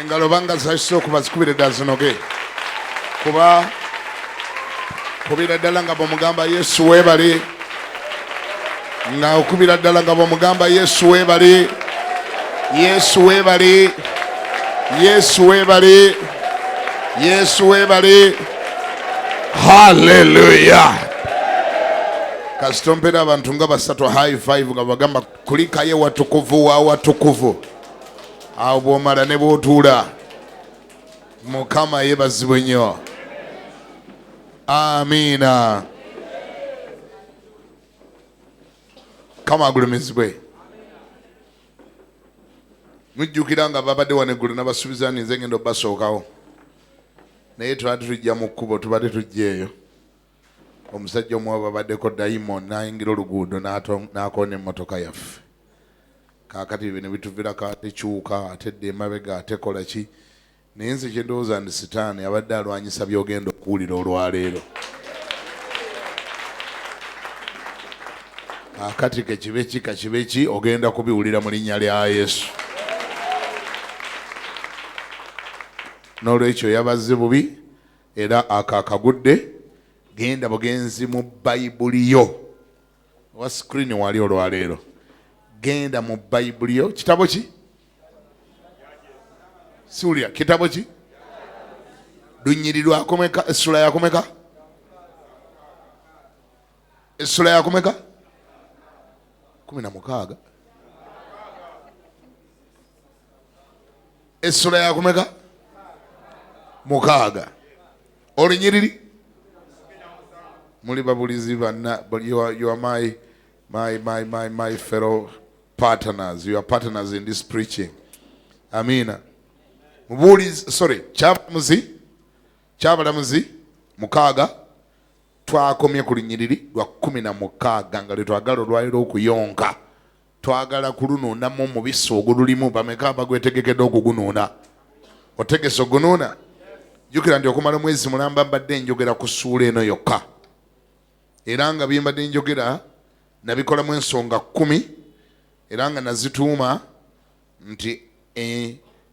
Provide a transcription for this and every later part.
engalo banga zaiso kuba zikubire dazinoge kuba kubira ddala nga bamugamba Yesu webale nga okubira ddala nga bamugamba Yesu webale Yesu webale Yesu webale Yesu webale. Hallelujah. Kasitompera abantu nga basatu high five nga bagamba kulikaye watukuvu wa watukuvu. Awo bw'omala ne bw'otuula Mukama yebazibwe nnyo. Amina. Kama agulumizibwe. Mujjukira nga babadde wano eggulu n'abasuubiza nze ngenda obbasookawo. Naye tubadde tujja mu kkubo tubadde tujja eyo. Omusajja omuwa babaddeko dayimoni n'ayingira oluguudo n'akoona emmotoka yaffe. Kaakati bino bituviirako ate kyuka ate dda emabega ate kola ki. Naye nze kye ndowooza ndi sitaani abadde alwanyisa by'ogenda okuwulira olwaleero. Kaakati kekibe ki kakibe ki ogenda kubiwulira mu linnya lya Yesu. N'olwekyo yabazze bubi era akakagudde. Genda bugenzi mu Bayibuli yo. Wa screen wali olwaleero. Genda mu Bayibuli yo. Kitabo ki? Siwulira kitabo ki? Lunyiriri akomeka essula yakomeka? Essula yakomeka? 16. Essula yakomeka? 6. Olunyiriri? Muli babulizi banna, you are my fellow partners. You are partners in this preaching. Amina. Mubulizi, sorry, Kyabalamuzi 6 twakomye ku lunyiriri lwa 16 nga twagala olwaliro okuyonka. Twagala kulunuunamu omubisi ogululimu bameka abagwetegekedde okugunuuna. Otegese ogunuuna? Jjukira nti okumala omwezi mulamba mbadde njogera ku ssuula eno yokka. Era nga bye mbadde njogera nabikolamu ensonga 10 era nga nazituuma nti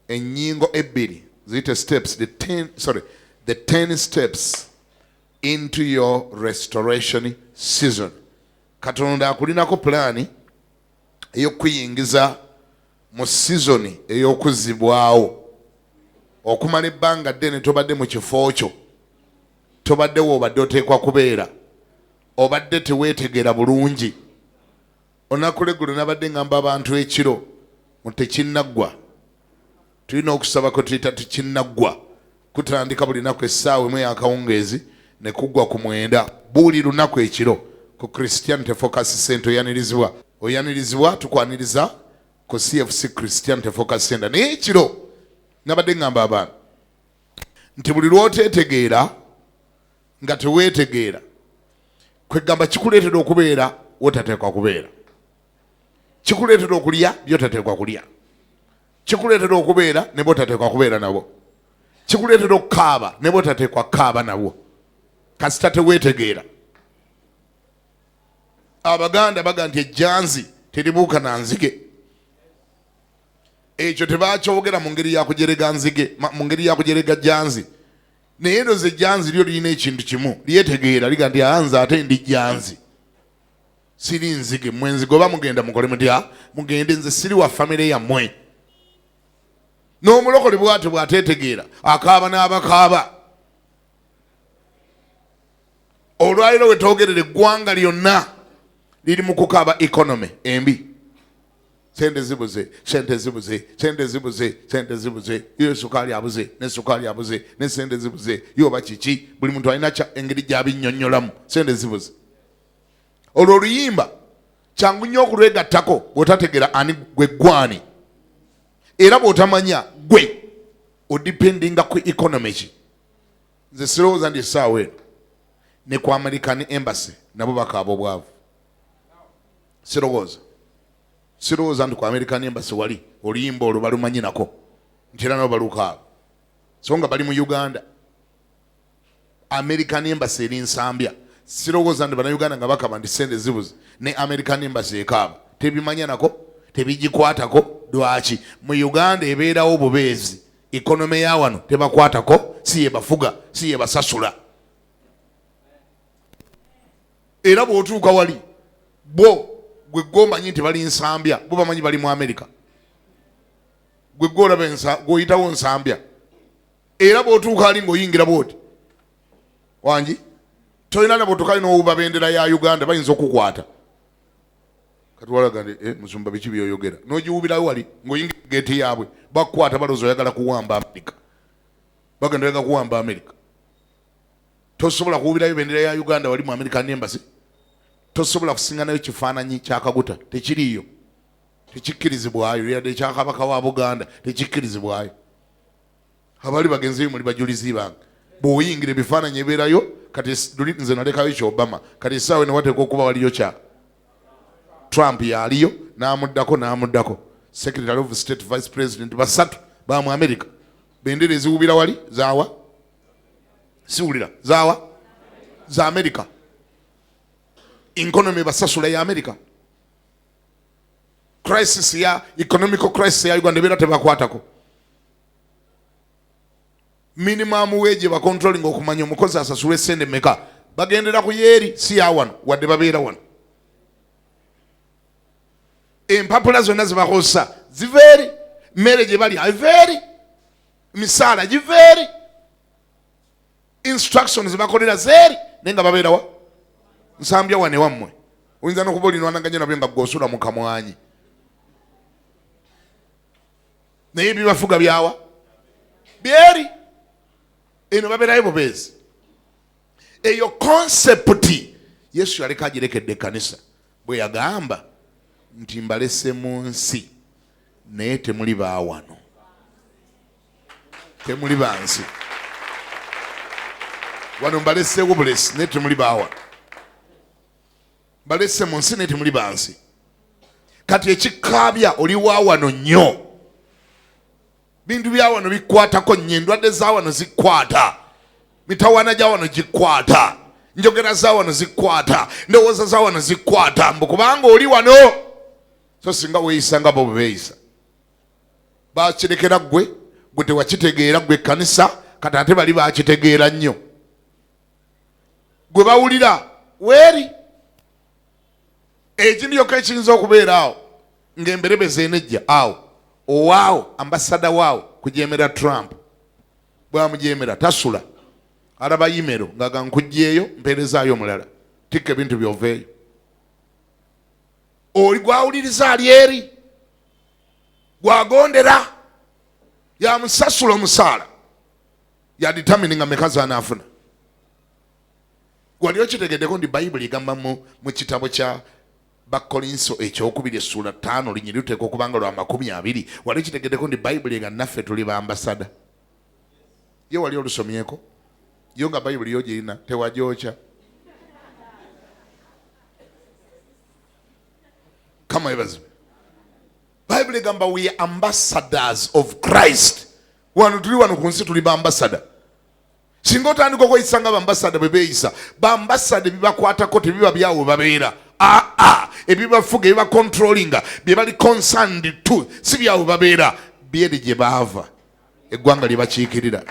ennyingo 2 ziyite steps, the 10 steps into your restoration season. Katonda akulinako pulaani ey'okuyingiza mu season ey'okuzibwawo. Okumala ebbanga ddene tobadde mu kifo kyo, tobadde woobadde oteekwa kubeera, obadde teweetegeera bulungi. Olunaku lw'eggulo nabadde ngamba abantu ekiro mu tekinnaggwa. Tulina okusaba kwe tuyita tekinnaggwa. Kutandika buli lunaku essaawa emu ey'akawungeezi ne kuggwa ku 9 buli lunaku ekiro ku Christianity Focus Center oyanirizibwa tukwaniriza ku CFC Christianity Focus Center. Naye ekiro nabadde ngamba abantu nti buli lw'oteetegeera nga teweetegeera kwegamba kikuleetera okubeera wotateekwa kubeera, kikuleetera okulya byotateekwa kulya, kikuleetera okubeera ne botateekwa kubeera nabo, kikuleetera okukaaba ne botateekwa kukaaba nabo kasita teweetegeera. Abaganda baga nti ejjanzi teribuuka na nzige. Ekyo tebakyogera mu ngeri ya kujerega nzige, mu ngeri ya kujerega jjanzi. Naye ndoze ejjanzi lyo lirina ekintu kimu lyetegeera liga nti anze ate ndi jjanzi siri nzige. Mmwe nzige oba mugenda mukole mutya? Mugende, nze siri wa famire yammwe. N'omulokole bw'ate bw'ateetegeera akaaba n'abakaaba. Olwaliro wetwogerera eggwanga lyonna liri mu kukaaba economy embi. Sente zibuze, sente zibuze, sente zibuze, sente zibuze. Yo sukaali abuze, ne sukaali abuze, ne sente zibuze. Yo bakiki, buli muntu alina engeri gy'abinnyonnyolamu. Sente zibuze. Olwo oluyimba kyangu nnyo okulwegattako bw'otategeera ani gwe gwani. Era bw'otamanya gwe odipendinga ku economy ki. Nze sirowooza ndi essaawa eno ne ku American Embassy nabo bakaaba obwavu. Sirowooza nti ku American Embassy wali oluyimba olwo balumanyi nako nti era nabo balukaaba. So nga bali mu Uganda American Embassy eri nsambya. Sirowooza nti bannayuganda nga bakaba nti sente zibuze ne American Embassy ekaaba. Tebimanya nako, tebigikwatako. Lwaki? Mu Uganda ebeerawo bubeezi economy ya wano tebakwatako, si ye bafuga, si ye basasula. Era bw'otuuka wali bo gwe gwomanyi nti bali nsambya, bo bamanyi bali mu America. Gwe gwolaba gw'oyitawo nsambya. Era bw'otuuka ali ng'oyingira bw'oti wangi tolina na bw'otuuka n'owuba bendera ya Uganda bayinza okukwata. Kati walaga musumba biki by'oyogera n'ogiwubirayo wali ng'oyingira geeti yaabwe bakukwata balowooza oyagala kuwamba America. Bagenda oyagala kuwamba America. Tosobola kuwubirayo bendera ya Uganda wali mu American Embassy. Tosobola kusinganayo kifaananyi kyakaguta, tekiriyo, tekikkirizibwayo. Yadde ekyakabaka wa Buganda tekikkirizibwayo. Abali bagenzeyo muli bajulizi bange bw'oyingira ebifaananyi ebeerayo. Kati nze nalekayo kya Obama, kati essaawa ne wateeka okuba waliyo kya Trump yaliyo n'amuddako Secretary of State, Vice President basatu ba mu America. Bendera eziwubira wali zaawa? Siwulira zaawa? Za America. Economy basasula ya America. Crisis ya economical crisis ya Uganda bera tebakwatako. Minimum wage ba controlling okumanya omukozi asasule sente meka. Bagendera ku yeri si ya wano wadde babeera wano. Empapula zonna zibakosa ziveeri, mmere gye bali aveeri, misaala giveeri, instructions zibakolera zeeri naye nga babeera wa nsambya wane wammwe. Oyinza n'okuba olinwanaganya nabyo nga gw'osula mu kamwanyi naye bibafuga byawa byeri. Eno babeerayo bubeezi. Eyo konsepti Yesu yaleka agirekedde ekkanisa bwe yagamba nti mbalese mu nsi naye temuli baawano, temuli bansi. Wano mbaleseewo bulesi naye temuli baawano, mbalese mu nsi naye temuli bansi. Kati ekikaabya oli waawano nnyo, bintu bya wano bikwatako nnyo, endwadde za wano zikwata, mitawaana gya wano gikwata, njogera za wano zikwata, ndowooza za wano zikwata, mbu kubanga oli wano. So singa weeyisa nga bo bwe beeyisa, bakirekera gwe tewakitegeera gwe ekkanisa, kati ate bali bakitegeera nnyo. Gwe bawulira weeri ekintu kyokka ekiyinza okubeera awo ng'emberebeze enejja awo. Owaawo ambasada waawo kujeemera Trump bwamujemera tasula, alaba imero ng'aga nkugjeeyo mpeerezaayo omulala, tikka ebintu byoveeyo. Oli gwawuliriza ali eri, gwagondera, yamusasula omusaala, yaditamini nga meka z'anaafuna. Gwali okitegeddeko ndi Bayibuli egamba mu kitabo kya Bakolinso ekyokubiri essula 5 linyiri luteeka okubanga lwa 20. Wali okitegeddeko ndi Bayibuli nga naffe tuli ba ambasada. Ye wali olusomyeko? Yo nga Bayibuli yo gyerina tewagyokya. Kama ebazibu. Bayibuli egamba we are ambassadors of Christ. Wano tuli wano ku nsi tuli ba ambasada. Singa otandika okweyisa nga bambasada bwe beeyisa, bambasada bibakwatako tebiba byawe babeera. Ebibafuga ebiba controllinga bye bali concerned to si byawe babeera, byeri gye baava eggwanga lye bakiikirira.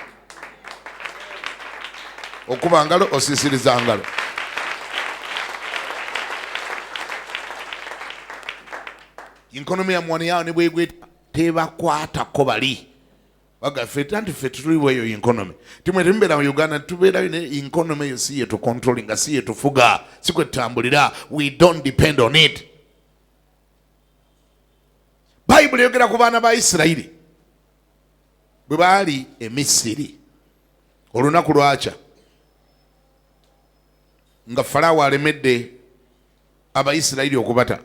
Okuba ngalo osiisiriza ngalo. Economy ya mwani yao ne bwegweta tebakwatako bali. Bagaffe tanti ffe tuliweeyo economy. Timwe tembeera mu Uganda tubeerayo ne economy yo si yetu controlling, si yetu fuga, si kwe tutambulira. We don't depend on it. Bayibuli yogera ku baana ba Isirayiri bwe baali e Misiri olunaku lwakya nga Falaawo alemedde Abayisirayiri okubata.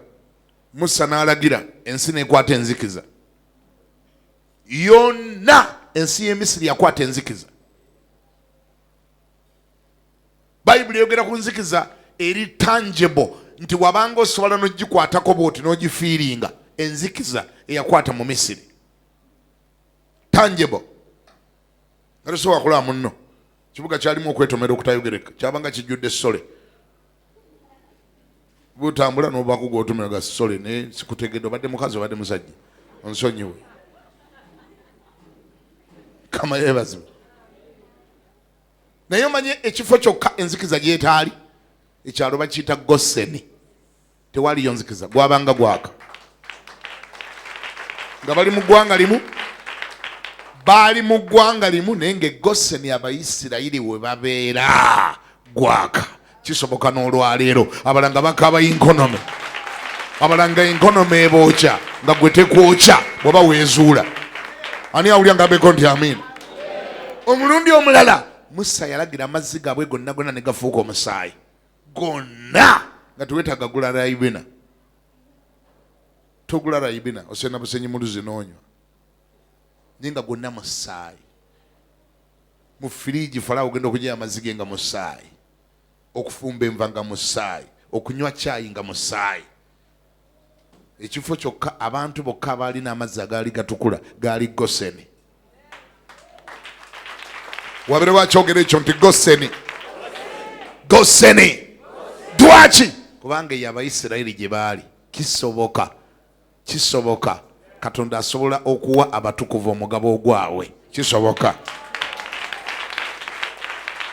Musa n'alagira ensi n'ekwata enzikiza. Yonna ensi y'e Misiri yakwata enzikiza. Bayibuli yogera ku nzikiza eri tangible nti wabanga osobola n'ogikwatako bw'oti n'ogifiiringa. Enzikiza eyakwata mu Misiri tangible. Nga tosobola kulaba munno. Kibuga kyalimu okwetomera okutayogereka, kyabanga kijjudde ssole. Butambula n'obaako gw'otomera ga ssole naye sikutegedde obadde mukazi obadde musajja, onsonyiwe. mukama yeebazibwe. Naye omanye ekifo kyokka enzikiza gyetaali ekyalo bakiyita Goseni. Tewaliyo nzikiza, gwabanga gwaka nga bali mu ggwanga limu, baali mu ggwanga limu naye ng'eGoseni Abayisirayiri we babeera gwaka. Kisoboka n'olwaleero abalanga bakaaba inkonome, abalanga inkonome ebookya nga gwe tekwokya bw'oba weezuula. Ani awulya ngambeko nti amiina? Omulundi omulala Musa yalagira amazzi gaabwe gonna gonna ne gafuuka omusaayi gonna nga teweetaaga gula rayibina. Togula rayibina osena busenyi muluzi n'onywa naye nga gonna musaayi. Mu firiigi Falaawo ogenda okuggya amazzi ge nga musaayi, okufumba enva nga musaayi, okunywa caayi nga musaayi. Ekifo kyokka abantu bokka abaalina amazzi agaali gatukula gaali Goseni. Wabere wakyogera ekyo nti Goseni. Goseni. Dwaki? Kubanga ye Abayisirayiri gye baali. Kisoboka Katonda asobola okuwa abatukuvu omugabo ogwawe. Kisoboka.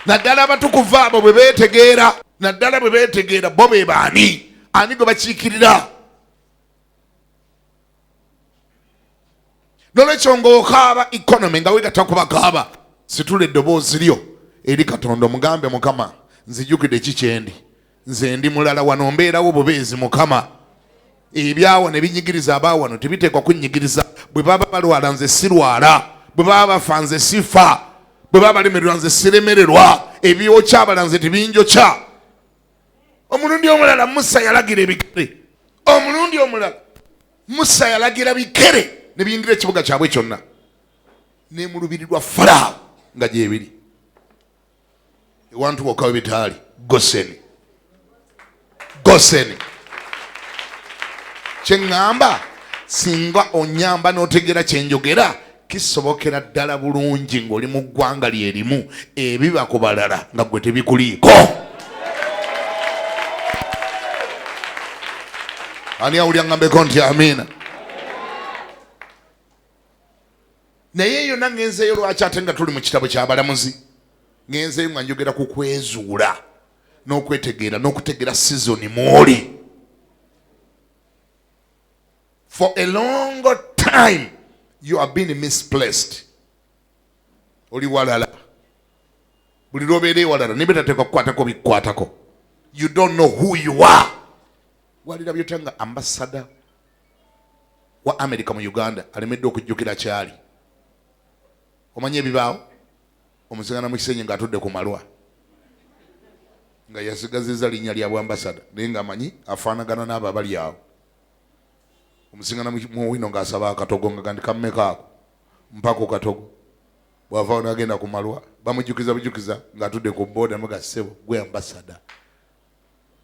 Naddala abatukuvu abo bwe beetegeera bo be baani? Ani gwe bakiikirira? Nolwekyo ng'okaaba economy nga weegatta kubakaaba, situla eddoboozi lyo eri Katonda omugambe, Mukama nzijjukidde ki kyendi, nze ndi mulala wano, mbeerawo bubeezi Mukama. Ebyawo ne binyigiriza abaawano tebiteekwa kunnyigiriza. Bwe baba balwala nze sirwala, bwe baba bafa nze sifa, bwe baba balemererwa nze siremererwa, ebyokya abala nze tebinjokya. Omulundi omulala Musa yalagira ebikere, omulundi omulala Musa yalagira bikere ne biyingira ekibuga kyabwe kyonna, ne mu lubiri lwa Falaawo nga gyebiri. Ewantu wokka we bitaali Goseni. Kyeŋŋamba singa onyamba n'otegera kyenjogera, kisobokera ddala bulungi ng'oli mu ggwanga lyerimu ebiba ku balala nga gwe tebikuliiko. Ani awulya ngambeko nti amiina? Naye yonna ngenzeeyo lwaki ate nga tuli mu kitabo ky'abalamuzi, ngenzeeyo nga njogera ku kwezuula n'okwetegeera n'okutegeera sizoni mw'oli. For a long time you have been misplaced. Oli walala. Buli lw'obeera ewalala ne bitateekwa kukwatako bikwatako. You don't know who you are. Walirabye otya nga ambassador wa America mu Uganda alemedde okujjukira kyali? Omanye ebibaawo? Omusiŋŋana mu kisenyi ng'atudde ku malwa nga yasigazizza linnya lya bwambasada naye ng'amanyi afaanagana n'abo abali awo. Omusiŋŋana mu wino ng'asaba akatogo nga gandi kammeka ako mpaka katogo. Bw'avaawo n'agenda ku malwa bamujjukiza ng'atudde ku booda muga ssebo gwe ambasada.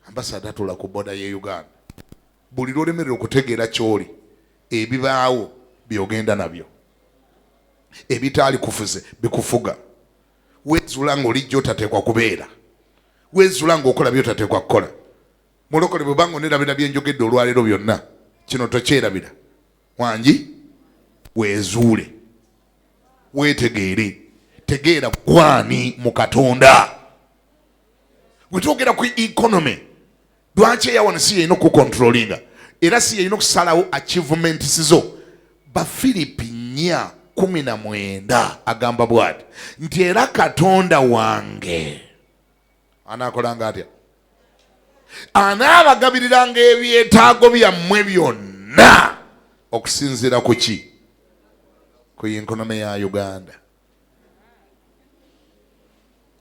Ambasada atula ku booda ye Uganda. Buli lw'olemerera okutegeera ky'oli, ebibaawo by'ogenda nabyo, ebitaali kufuze bikufuga. Weezuula ng'olijja otateekwa kubeera, weezuula ng'okola by'otateekwa kukola. Mulokole bwe banga onerabira bye njogedde olwaleero byonna, kino tokyerabira. Wangi weezuule, weetegeere, tegeera gwani mu Katonda. Bwe twogera ku economy, lwaki eyawano si yeyina okukontrolinga era si yeyina okusalawo achievements zo? Bafilipi 4:19 agamba bw'ati nti era Katonda wange anaakolanga atya? Anaabagabiriranga ebyetaago byammwe byonna okusinziira ku ki? Ku economy ya Uganda.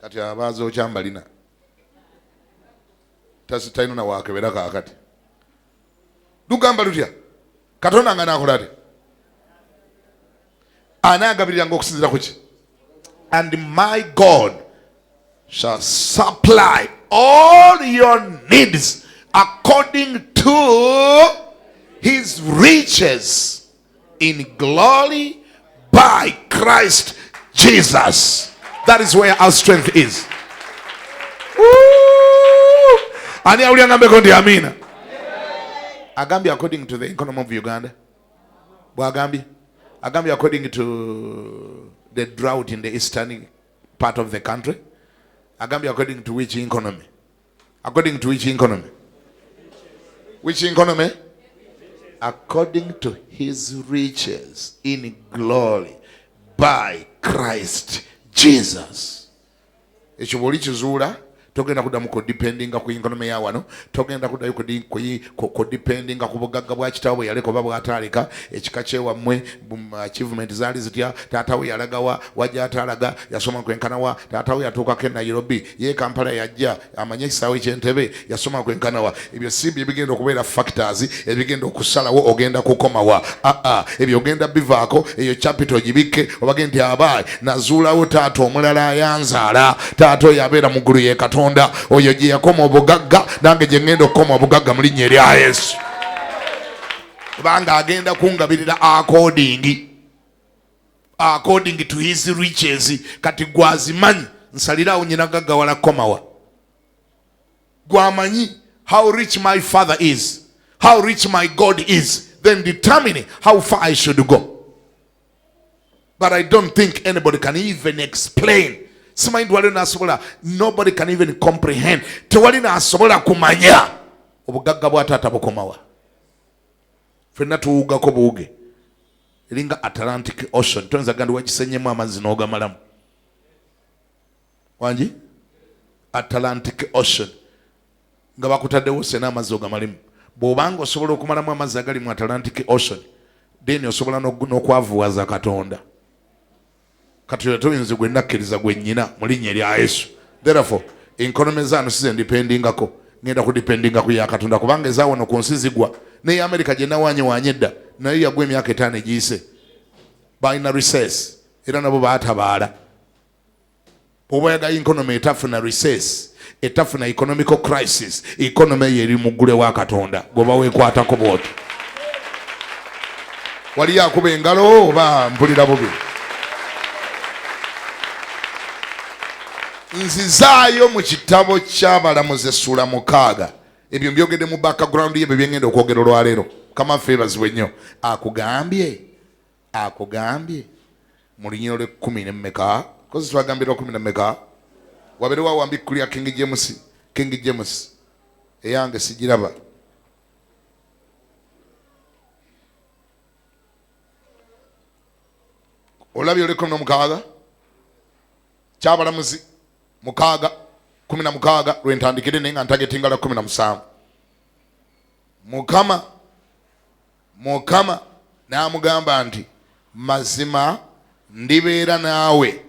Kati abaaza okyambalina talina na waakebera kaakati. Lugamba lutya? Katonda nga naakola atya? Anaagabiriranga okusinziira ku ki? And my God shall supply all your needs according to his riches in glory by Christ Jesus. That is where our strength is. Ani awulya ngambeko nti amiina? Agambye according to the economy of Uganda. Bw'agambye agambye according to the drought in the eastern part of the country, agambye according to which economy? According to which economy? Which economy? According to his riches in glory by Christ Jesus. Ekyo bw'oli kizuula togenda kuddamu kudipendinga ku economy ya wano, togenda kuddayo kudipendinga ku bugagga bwa kitaawe bwe yaleka oba bw'ataaleka, ekika kyewammwe achievement zaali zitya, taata we yalagawa, wajja ataalaga, yasoma kwenkanawa, taata we yatuukako e Nairobi, ye Kampala yajja, amanye ekisaawe ky'Entebbe, yasoma kwenkanawa. Ebyo si bye bigenda okubeera factors ebigenda okusalawo ogenda kukomawa. Ebyo ogenda bivaako, eyo capital gibikke, obage nti abaayi nazuulawo taata omulala ayanzaala, taata oyo abeera mu ggulu ye Katonda. Oyo gye yakoma obugagga, nange gye ngenda okukoma obugagga mu linnya erya Yesu. Kubanga agenda kungabirira according to his riches. Kati gwazimanyi nsalirawo nyina gaggawala komawa. Gwamanyi how rich my father is, how rich my God is, then determine how far I should go. But I don't think anybody can even explain. Nobody can even comprehend. Tewali nasobola kumanya obugagga bwa taata bukomawa. Fenna tuwugako buwuge eringa Atlantic Ocean. Tonza gandi wakisenyemu amazzi n'ogamalamu. Wangi? Atlantic Ocean. Nga bakutaddewo sena amazzi ogamalimu. Bw'obanga osobola okumalamu amazzi agali mu Atlantic Ocean, then osobola n'okwavuwaza Katonda. Katonda tuyinza gwe nakkiriza gwe nnyina mu linnya erya Yesu. Therefore, economy zaano sizendipendingako, ngenda kudipendinga ku ya Katonda, kubanga ezaawono ku nsi zigwa. Naye America gye nawaanye edda naye yagwa emyaka 5 egiyise. Balina recess era nabo baatabaala. Bw'oba oyagala economy etafuna recess, etafuna economical crisis, economy eyo eri mu ggulu wa Katonda gwoba weekwatako bw'oti. Waliyo akuba engalo oba mpulira bubi? Nzizaayo mu kitabo ky'Abalamuzi essula 6. Ebyo mbyogedde mu background ye byengenda okwogera olwaleero. Kama favors nnyo. Akugambye mu lunyiro lwe 10 n'emmeka, kozi twagambira 10 n'emmeka. Wabere wawambi kulya King James eyange sigiraba. Olabye ole 16 ky'Abalamuzi 16 lwentandikire naye nga ntagetinga la 17. Mukama n'amugamba nti mazima ndibeera naawe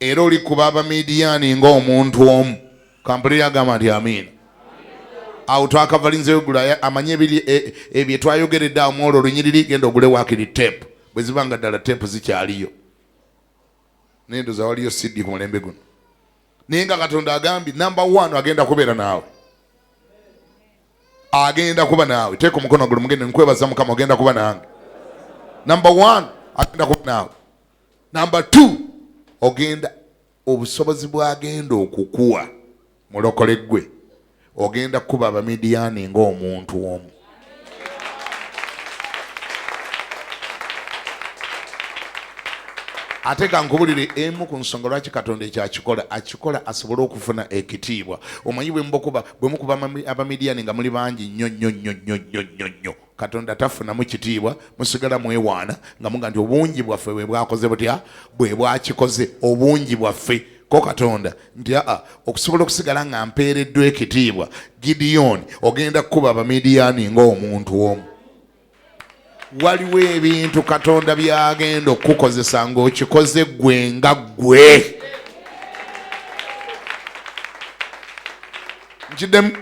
era olikuba Abamidiyaani ng'omuntu omu. Kampulira agamba nti amiina. Awo twakavalinzeyo gula amanye ebyo twayogeredde awo mwolwo olunyiriri genda ogule waakiri tape. Bwe zibanga ddala tape zikyaliyo. Nendoza waliyo CD ku mulembe guno. Naye nga Katonda agambye number 1 agenda kubeera naawe. Agenda kuba naawe. Teeka omukono guli mugende nkwebaza Mukama agenda kuba nange. Number 1 agenda kuba naawe. Number 2 ogenda obusobozi bw'agenda okukuwa mulokole gwe. Ogenda kuba Abamidiyaani ng'omuntu omu. Ate kankubulire emu ku nsonga lwaki Katonda ekyakikola, akikola asobole okufuna ekitiibwa. Omanyi bwe mukuba Abamidiyaani nga muli bangi nnyo. Katonda tafunamu kitiibwa, musigala mwewaana nga muga nti obungi bwaffe bwe bwakoze butya, bwe bwakikoze obungi bwaffe. Ko Katonda nti okusobola okusigala nga mpeereddwa ekitiibwa, Gideon ogenda kuba Abamidiyaani ng'omuntu omu. Waliwo ebintu Katonda byagenda okukozesa ng'okikoze gwe nga gwe. Nkiddemu.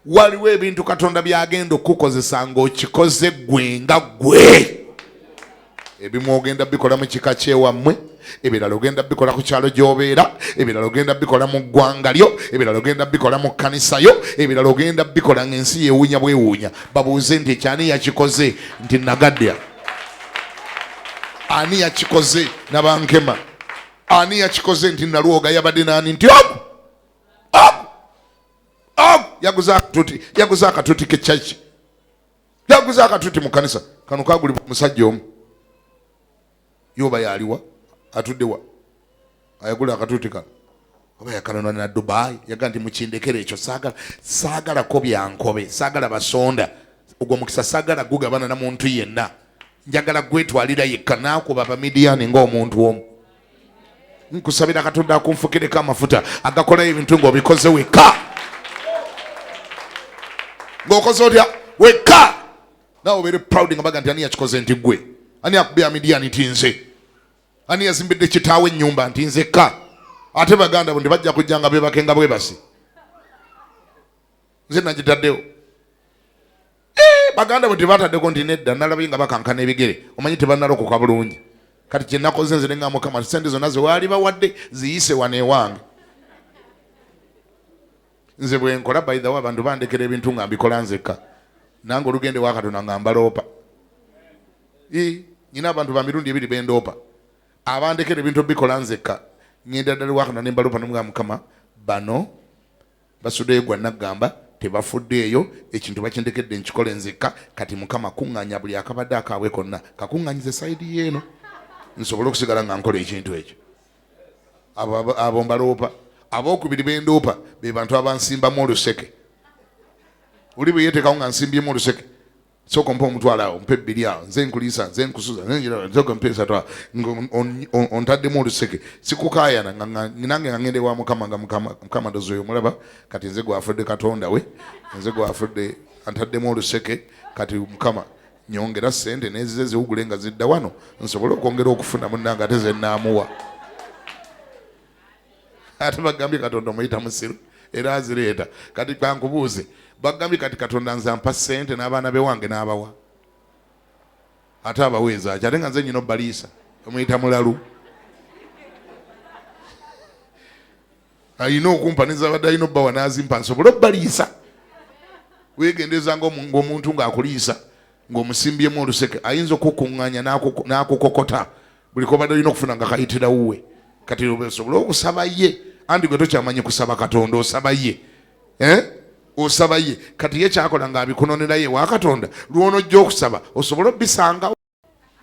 Waliwo ebintu Katonda byagenda okukozesa ng'okikoze gwe nga gwe. Ebimu ogenda bikola mu kika kyewammwe, ebirala ogenda bikola ku kyalo gy'obeera, ebirala ogenda bikola mu ggwanga lyo, ebirala ogenda bikola mu kkanisa yo, ebirala ogenda bikola ng'ensi yeewuunya bwewuunya. Babuuze nti ekyani yakikoze, nti nagadya. Ani yakikoze? Nabankema. Ani yakikoze? Nti nalwoga. Yabadde nani? Nti yaguza akatuti k'ekyaki, yaguza akatuti mu kkanisa. Kano kagulibwa musajja omu. yoba yaliwa atuddewa ayagula akatuuti kano oba yakanona na Dubai yaga nti mukindekere ekyo saagala ko byankobe saagala basonda ogwo mukisa saagala gugabana na muntu yenna njagala gwetwalira yekka naakuba abamidiyani ng'omuntu omu nkusabira Katonda akunfukireko amafuta agakola ebintu ng'obikoze wekka ng'okoze otya wekka naawe obeere proud nga baga nti ani yakikoze nti gwe ani akubye amidiyani nti nze ani yazimbidde kitaawe ennyumba nti nzekka ate baganda bo bajja kujja nga bebakenga bwebasi nze nagitaddewo baganda bo tebataddeko nti nedda nalabye nga bakankana ebigere omanyi tebannalokoka bulungi kati kyenakoze nze nenga Mukama sente zonna ze waali bawadde ziyise wano ewange nze bwenkola by the way abantu bandekera ebintu nga mbikola nzekka nange olugende wa Katonda nga mbaloopa nyina abantu ba mirundi ebiri bendoopa abandekera ebintu bikola nzekka ngenda ddala wa Katonda nembaloopa nomugamba Mukama bano basuddeyo gwa naggamba tebafuddeeyo ekintu bakindekedde nkikole nzekka kati Mukama kuŋŋaanya buli akabadde akaabwe konna kakuŋŋaanyize sayidi yeeno nsobole okusigala nga nkola ekintu ekyo abo mbaloopa abookubiri bendoopa be bantu abansimbamu oluseke oli bwe yeteekawo nga nsimbyemu oluseke sooka mpa omutwalo awo mpa ebbiri awo nze nkuliisa nze nkusuza nzeka mpa esatu awo ontaddemu oluseke sikukaayana nange nga ngende wa Mukama nga Mukama ndozi oyo mulaba kati nze gwafudde Katonda we nze gwafudde antaddemu oluseke kati Mukama nyongera sente nezize ziwugule nga zidda wano nsobole okwongera okufuna munnange ate ze nnaamuwa ate bagambye Katonda omuyita musiru era azireeta kati bankubuuze bagambye kati Katonda nze ampa sente n'abaana be wange n'abawa ate abaweeza ati ate nga nze nyina obbaliisa omuyita mulalu ayina okumpa nezabadde alina obbawa n'azimpa nsobole obbaliisa weegendeza ng'omuntu ng'akuliisa ng'omusimbyemu oluseke ayinza okukuŋŋaanya n'akukokota buli kobadde olina okufuna nga kayitira wuwe kati osobole okusaba ye andi gwe tokyamanyi kusaba Katonda osaba ye osaba ye kati ye kyakola ng'abikunonera ye wa Katonda lw'onojja okusaba osobole obisangawo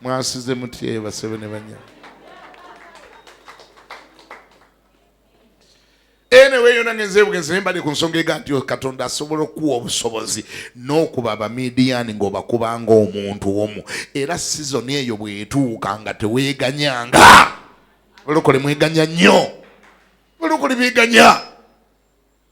mwasize mutye basebe ne banya anyway yona ngenze bugenze nembali ku nsonga ega nti Katonda asobola okuwa obusobozi n'okuba abamidiyani ng'obakubanga omuntu omu era sizoni eyo bwetuuka nga teweeganyanga olokole mweganya nnyo olokole beeganya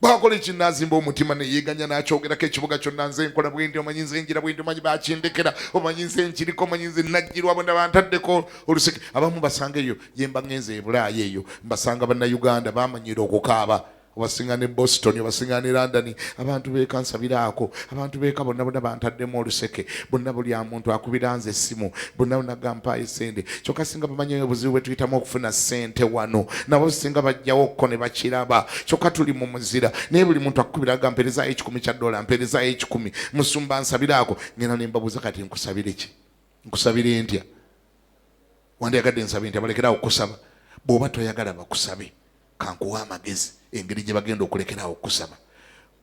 bakola ekinazimba omutima neyeeganya nakyogerako ekibuga kyonna nze nkola bwendi omanyi nze njira bwendi omanyi bakindekera omanyi nze nkiriko omanyi nze najjirwa bonna bantaddeko oluseke abamu basanga eyo yemba ngenze ebulaayi eyo mbasanga bannayuganda bamanyira okukaaba obasinga ne Boston obasinga ne London abantu beeka nsabiraako abantu beeka bonna bantaddemu oluseke bonna buli muntu akubira nze essimu bonna gampaye sente kyokka singa bamanyi obuzibu bwe tuyitamu okufuna sente wano nabo singa bajjawo okko ne bakiraba kyokka tuli mu muzira naye buli muntu akukubira gampeerezaayo $10 mpeerezaayo $10 musumba nsabiraako ngenda ne mbabuuza kati nkusabire ki nkusabire ntya wandiyagadde nsabe ntya balekerawo okusaba bw'oba toyagala bakusabe kankuwa amagezi engeri gye bagenda okulekerawo okusaba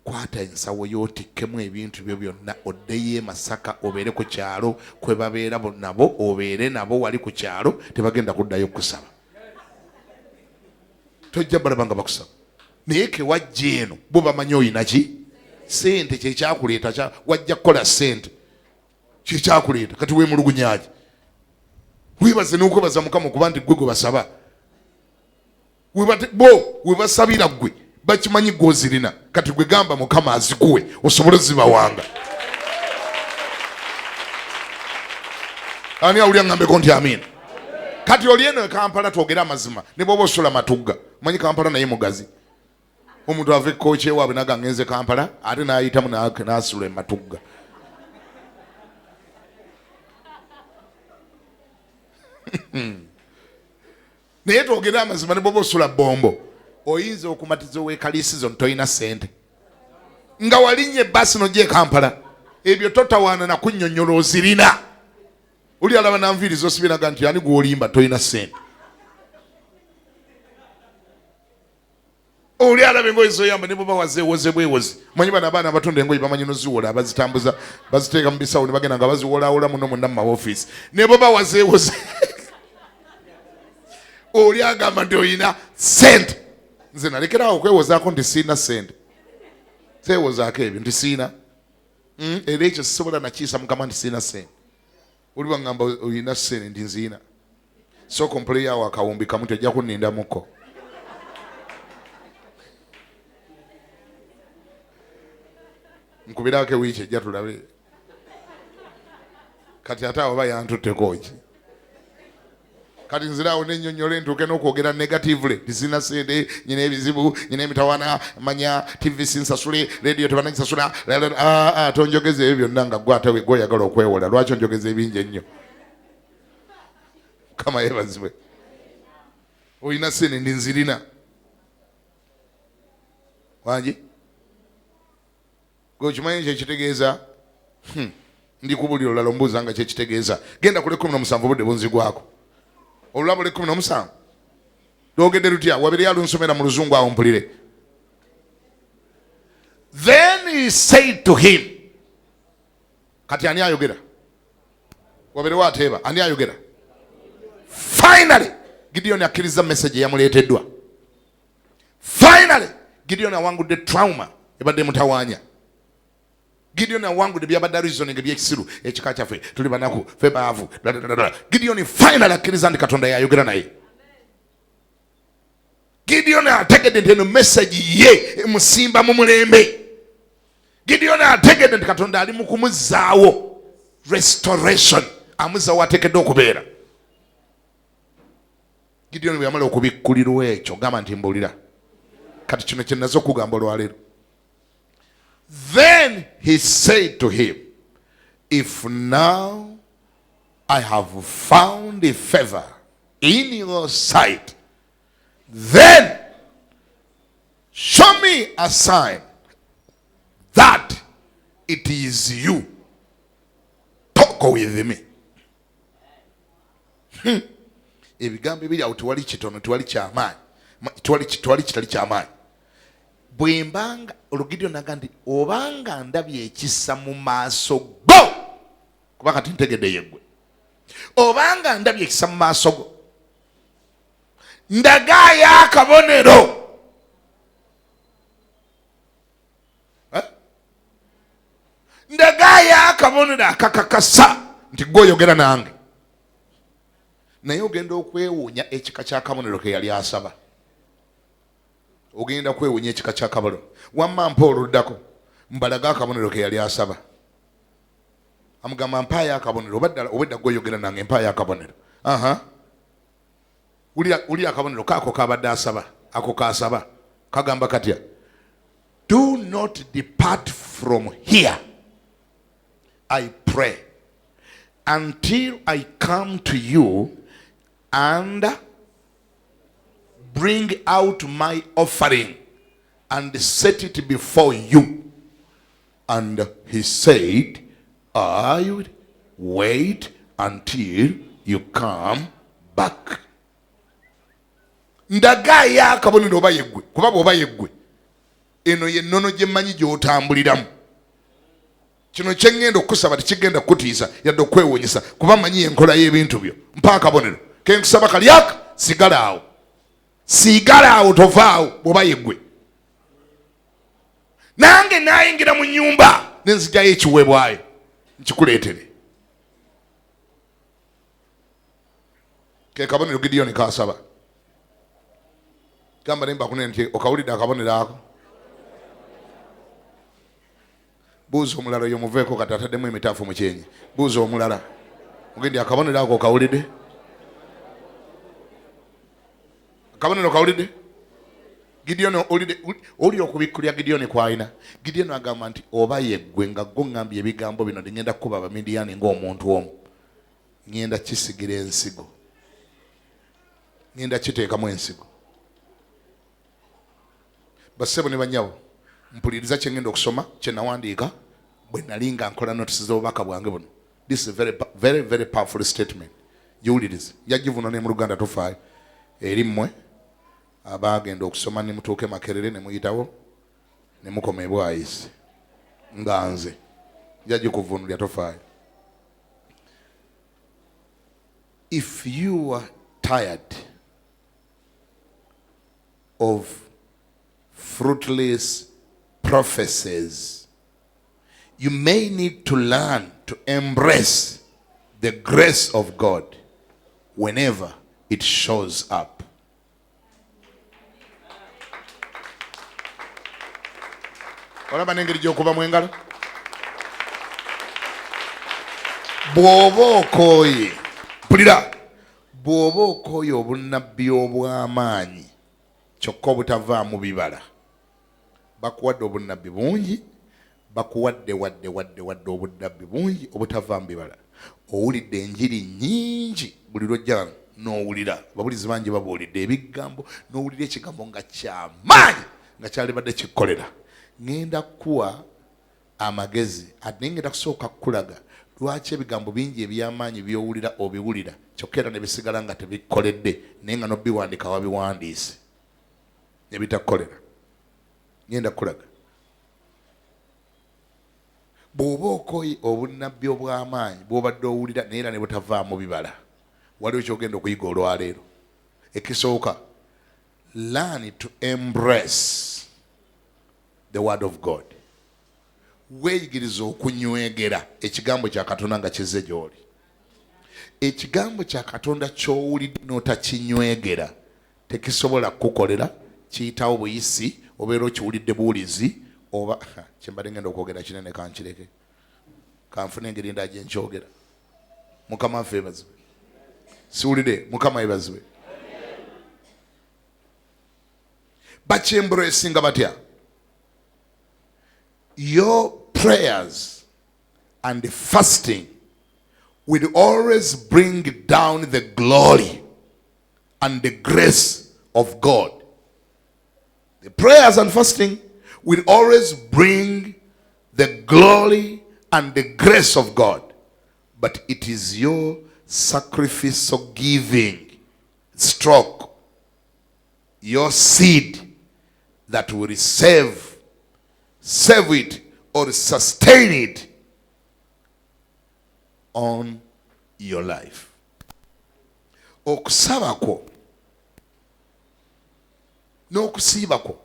kwata ensawo y'otikkemu ebintu byo byonna oddeyo e Masaka obeere ku kyalo kwe babeera nabo obeere nabo wali ku kyalo tebagenda kuddayo kusaba tojja balaba nga bakusaba naye kewajja eno bo bamanyi oyina ki sente kyekyakuleeta wajja kukola sente kyekyakuleeta kati weemulugunyaki weebaze n'okwebaza Mukama okuba nti gwe gwe basaba webasabira gwe bakimanyi gwozirina kati gwe gamba Mukama azikuwe osobole zibawanga ani awulya ngambeko nti amina kati oli eno Kampala twogera amazima ne bwoba osula matugga manyi Kampala naye mugazi omuntu ava ekkookye waabwe naga ngenze Kampala ate n'ayitamu n'asula ematugga naye twogera amazima ne bwoba osula Bombo oyinza okumatiza owekaliisizo ntoyina sente nga walinnya ebbasi nojja e Kampala ebyo totawaana nakunnyonnyola ozirina oli alaba nanviiriza osibiraga nti ani gwolimba toyina sente oli alaba engoye zoyamba ne bwoba wazeewoze bwewozi manyi bano abaana abatunda engoye bamanyi noziwola abazitambuza baziteeka mu bisawo ne bagenda nga baziwolawola muno munna mu maofiisi ne bwoba wazeewoze oli agamba nti oyina sente. Nze nalekerawo okwewozaako nti siina sente. Seewozaako ebyo nti siina. Era ekyo sisobola nakiisa Mukama nti siina sente. Oli bwangamba oyina sente nti nziina. Sooka ompuleyawo akawumbi kamu tojja kunnindamuko. Nkubiraako ewiiki ejja tulabe. Kati ate awo bayantutteko ki? Kati nzirawo n'ennyonyola ntuuke n'okwogera negatively. Tisina sente, nyina ebizibu, nyina emitawaana, manya TV sinsasule, radio tebanakisasula. Tonjogeza ebyo byonna nga gwe ate gw'oyagala okwewola. Lwaki onjogeza ebingi ennyo? Kama yeebazibwe. Oyina sente ndi nzirina. Wangi? Gwe okimanyi kyekitegeeza? Ndi kubulira olala ombuuza nga kyekitegeeza. Genda kule 17 budde bunzigwako. Olulabo le 17. Lwogedde lutya? Wabiri alunsomera mu Luzungu awo mpulire. Then he said to him. Kati ani ayogera? Wabiri wateeba. Ani ayogera? Finally, Gideon akkiriza message yamuleeteddwa. Finally, Gideon awangudde trauma ebadde mutawaanya. Gideon awangudde byabadde reasoning ebyekisiru ekika kyaffe tuli banaku ffe baavu. Gideon finally akkiriza nti Katonda yayogera naye. Gideon ategedde nti eno message ye emusimba mu mulembe. Gideon ategedde nti Katonda ali mu kumuzzaawo restoration. Amuzzaawo atekedde okubeera. Gideon bwe yamala okubikkulirwa ekyo gamba nti mbuulira. Kati kino kye nazo okugamba olwaleero. Then he said to him, if now I have found a favor in your sight, then show me a sign that it is you. Talk with me. Ebigambo ebiri awo tewali kitono, tewali kyamaanyi, tewali kitali kyamaanyi. Bwembanga Gideon naga nti obanga ndabye ekisa mu maaso go, kuba kati ntegedde yeggwe, obanga ndabye ekisa mu maaso go, ndagaayo akabonero. Ndagaayo akabonero akakakasa nti gw'oyogera nange. Naye ogenda okwewuunya ekika ky'akabonero ke yali asaba. Ogenda kwewuunya ekika ky'akabonero. Wamma mpa oluddako mbalaga akabonero ke yali asaba. Amugamba mpaayo akabonero. Obwedda gw'oyogera nange mpaayo akabonero. Uli akabonero kaako kabadde asaba. Ako kaasaba. Kagamba katya? Do not depart from here, I pray, until I come to you and bring out my offering and set it before you. And he said, I will wait until you come back. Ndagaayo akabonero oba yeggwe, kuba bw'oba yeggwe eno yennono gye mmanyi gy'otambuliramu. Kino kye ngenda okusaba tekigenda kutiisa yadde okwewuunyisa, kuba mmanyi enkola y'ebintu byo. Mpa akabonero ke nkusaba kalyaka, sigala awo. Sigala awo, tovaawo bw'oba yeggwe. Nange naayingira mu nnyumba ne nzigyayo ekiweebwayo nkikuleetere. Ke kabonero Gideon kaasaba. Gamba ne mbakune nti okawulidde akabonero ako? Buuza omulala oyo muveeko kati ataddemu emitaafu mu kyenyi. Buuza omulala. Mugendi akabonero ako okawulidde? Akabonero kawulidde? Gideon oli okubikkulya Gideon kwalina. Gideon agamba nti oba yeggwe nga gwo ngambye ebigambo bino ngenda kukuba Abamidiyaani ng'omuntu omu. Ngenda kisigira ensigo. Ngenda kiteekamu ensigo. Bassebo ne bannyabo, mpuliriza kye ngenda okusoma kye nawandiika bwe nali nga nkola notisi z'obubaka bwange buno. This is a very, very powerful statement. Giwulirize. Yagivuna ne mu Luganda tofaayo. Eri mmwe abaagenda okusoma ne mutuuke Makerere ne muyitawo ne mukoma e Bwayisi nga nze yagikuvunulya tofaayo. If you are tired of fruitless prophecies. You may need to learn to embrace the grace of God whenever it shows up. Olaba n'engeri gy'okuba mu engalo. Bw'oba okooye, mpulira, bw'oba okooye obunnabbi obw'amaanyi kyokka obutavaamu bibala, bakuwadde obunnabbi bungi, bakuwadde wadde obunnabbi bungi obutavaamu bibala. Owulidde enjiri nnyingi, buli lwojja n'owulira ababulizi bangi babuulidde ebigambo, n'owulira ekigambo nga kyamaanyi nga kyalibadde kikkolera. Ngenda kuwa amagezi ate ngenda kusooka kukulaga lwaki ebigambo bingi eby'amaanyi by'owulira obiwulira kyokka era ne bisigala nga tebikkoledde naye nga n'obiwandiika wabiwandiise ne bitakkolera. Ngenda kukulaga bw'oba okooye obunnabbi obw'amaanyi bw'obadde owulira naye era ne butavaamu bibala, waliwo kyogenda okuyiga olwaleero. Ekisooka, learn to embrace the word of God. Weeyigiriza okunywegera ekigambo kya Katonda nga kizze gy'oli. Ekigambo kya Katonda ky'owulidde n'otakinywegera tekisobola kukukolera, kiyitawo buyisi, obeera okiwulidde buwulizi, oba kyembadde ngenda okwogera kinene kankireke, kanfune engeri endala gye nkyogera. Mukama waffe yeebazibwe. Siwulire, Mukama yeebazibwe. Bakyembuleesinga batya? Your prayers and the fasting will always bring down the glory and the grace of God. The prayers and fasting will always bring the glory and the grace of God. But it is your sacrificial giving, stroke, your seed that will save it or sustain it on your life. Okusabako n'okusiibako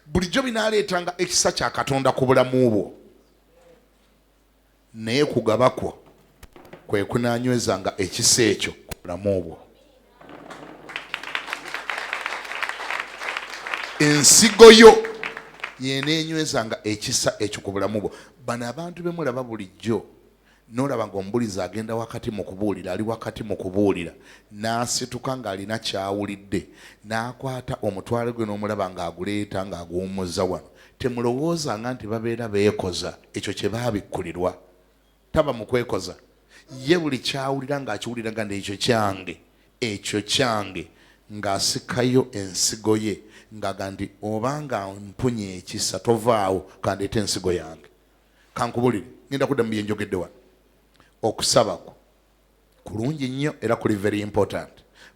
bulijjo binaaleetanga ekisa kya Katonda ku bulamu bwo, naye kugabako kwe kunaanywezanga ekisa ekyo ku bulamu bwo. Ensigo yo yeneenywezanga ekisa ekyo ku bulamu bwo. Bano abantu be mulaba bulijjo n'olaba ng'omubulizi agenda wakati mu kubuulira, ali wakati mu kubuulira, n'asituka ng'alina kyawulidde, n'akwata omutwalo gwe n'omulaba ng'aguleeta ng'aguwummuza wano. Temulowoozanga nti babeera beekoza, ekyo kye baabikkulirwa. Taba mu kwekoza, ye buli kyawulira ng'akiwulira nga ekyo kyange, ng'asikayo ensigo ye ngaga nti obanga mpunye ekisa tovaawo kandeeta ensigo yange. Kankubulire, ngenda kudda mu bye njogedde wano. Okusabako kulungi nnyo era kuli very important.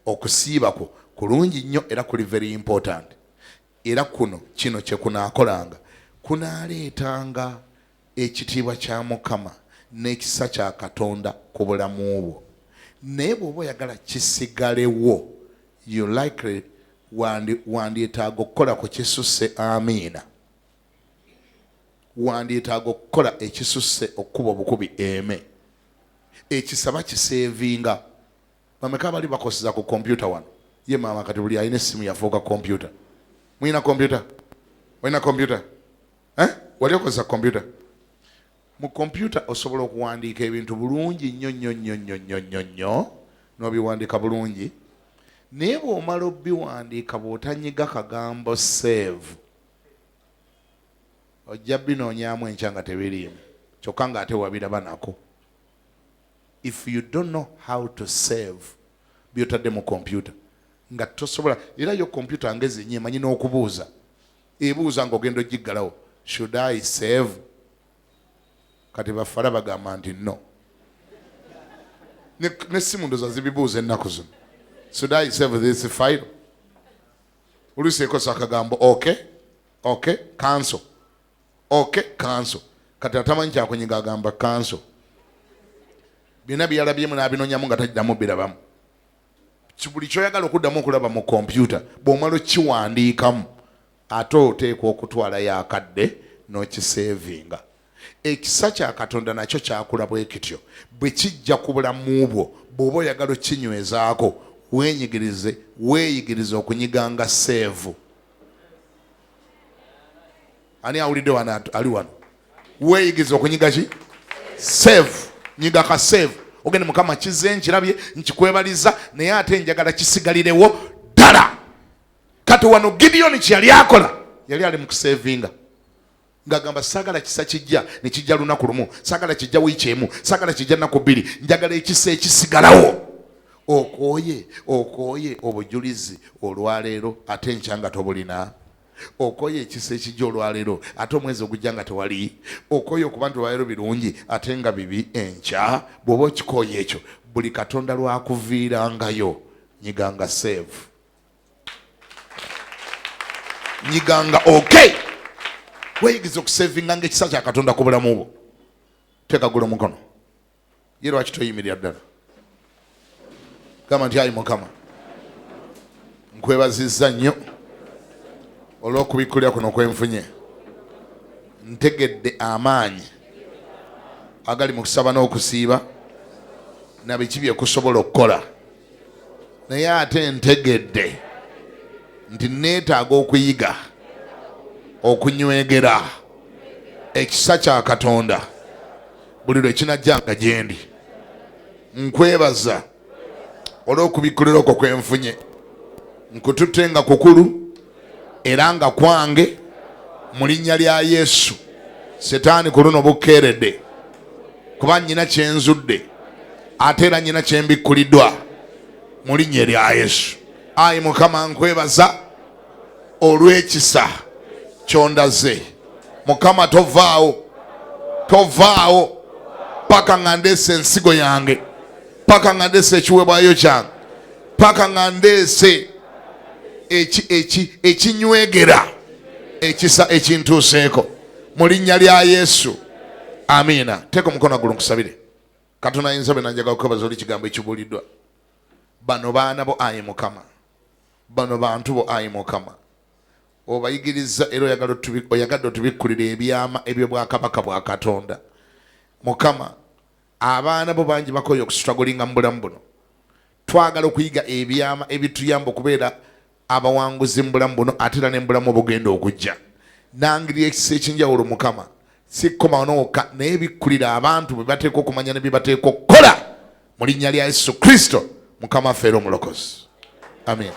Okusiibako kulungi nnyo era kuli very important. Era kino kye kunaakolanga, kunaaleetanga ekitiibwa kya Mukama n'ekisa kya Katonda ku bulamu bwo. Naye bw'oba oyagala kisigalewo, you likely wandyetaaga okukola ku kisusse. Amiina. Wandyetaaga okukola ekisusse okuba obukubi eme. Ekisaba kiseevinga. Bameka bali bakoseza ku kompyuta wano? Ye maama kati buli alina essimu yafuuka kompyuta. Mulina kompyuta? Walina kompyuta? Wali okozesa kompyuta? Mu kompyuta osobola okuwandiika ebintu bulungi nnyo n'obiwandiika bulungi. Naye bw'omala obiwandiika bw'otanyiga kagambo save, ojja binoonyaamu enkya nga tebiriimu, kyokka ng'ate wabiraba nako. If you don't know how to save by'otadde mu kompyuta nga tosobola, era yo kompyuta ngezi nnyo emanyi n'okubuuza, ebuuza ng'ogenda ogiggalawo, should I save? Kati bafala bagamba nti no. N'essimu ndoza zibibuuza ennaku zino. Should I save this file? Oluusi ekosa akagambo okay, cancel. Okay, cancel. Kati atamanyi kyakunyiga agamba cancel. Byonna byalabyemu n'abinoonyamu nga tajjamu birabamu. buli kyoyagala okuddamu okulaba mu kompyuta bw'omala okiwandiikamu ate oteekwa okutwalayo akadde n'okiseevinga. Ekisa kya Katonda nakyo kyakula bwe kityo. Bwe kijja ku bulamu bwo bw'oba oyagala okinywezaako weeyigirize okunyiganga seevu. Ani awulidde wano ali wano? Weeyigirize okunyiga ki? Seevu. Nyiga ka seevu. Ogende Mukama kize nkirabye nkikwebaliza naye ate njagala kisigalirewo ddala. Kati wano Gideon kyeyali akola yali ali mu kuseevinga. Ngagamba saagala kisa kijja ne kijja lunaku lumu, saagala kijja wiiki emu, saagala kijja nnaku bbiri, njagala ekisa ekisigalawo. Okooye obujulizi olwaleero ate enkya nga tobulina. Okooye ekisa ekijja olwaleero ate omwezi ogujja nga tewali. Okooye okuba nti olwaleero birungi ate nga bibi enkya. Bw'oba okikooye ekyo buli Katonda lwakuviirangayo nyiganga seevu. Nyiganga okay. Weeyigize okuseevinga ng'ekisa kya Katonda ku bulamu bwo. Teeka gula omukono. Ye lwaki toyimirira ddala? Gamba nti ayi Mukama nkwebazizza nnyo olw'okubikkulira kuno kwenfunye. Ntegedde amaanyi agali mu kusaba n'okusiiba na biki bye kusobola okukola, naye ate ntegedde nti neetaaga okuyiga okunywegera ekisa kya Katonda buli lwe kinajjanga gye ndi. Nkwebaza olw'okubikkulira okwo kwenfunye. Nkututte nga kukulu era nga kwange mu linnya lya Yesu. Setaani ku luno bukkeeredde kuba nnyina kyenzudde ate era nnyina kyembikkuliddwa mu linnya lya Yesu. Ayi Mukama nkwebaza olw'ekisa kyondaze. Mukama tovaawo paka nga ndeese ensigo yange, paka nga ndeese ekiweebwayo kyange, paka nga ndeese ekinywegera ekisa ekintuuseeko mu linnya lya Yesu. Amiina. Teeka omukono waggulu nkusabire. Katonda ayinza bwe nanjaga okwebaza oli kigambo ekibuuliddwa. Bano baana bo ayi Mukama, bano bantu bo ayi Mukama, obayigiriza era oyagadde otubikkulire ebyama ebyo bwakabaka bwa Katonda. Mukama, abaana bo bangi bakoye okustruglinga mu bulamu buno. Twagala okuyiga ebyama ebituyamba okubeera abawanguzi mu bulamu buno ate era n'embulamu obugenda okujja. Nangiri ekisa ekinjawulo Mukama, sikkoma n'okka naye bikkulira abantu bwe bateeka okumanya ne bye bateeka okukola mu linnya lya Yesu Kristo Mukama ffe era omulokozi. Amen.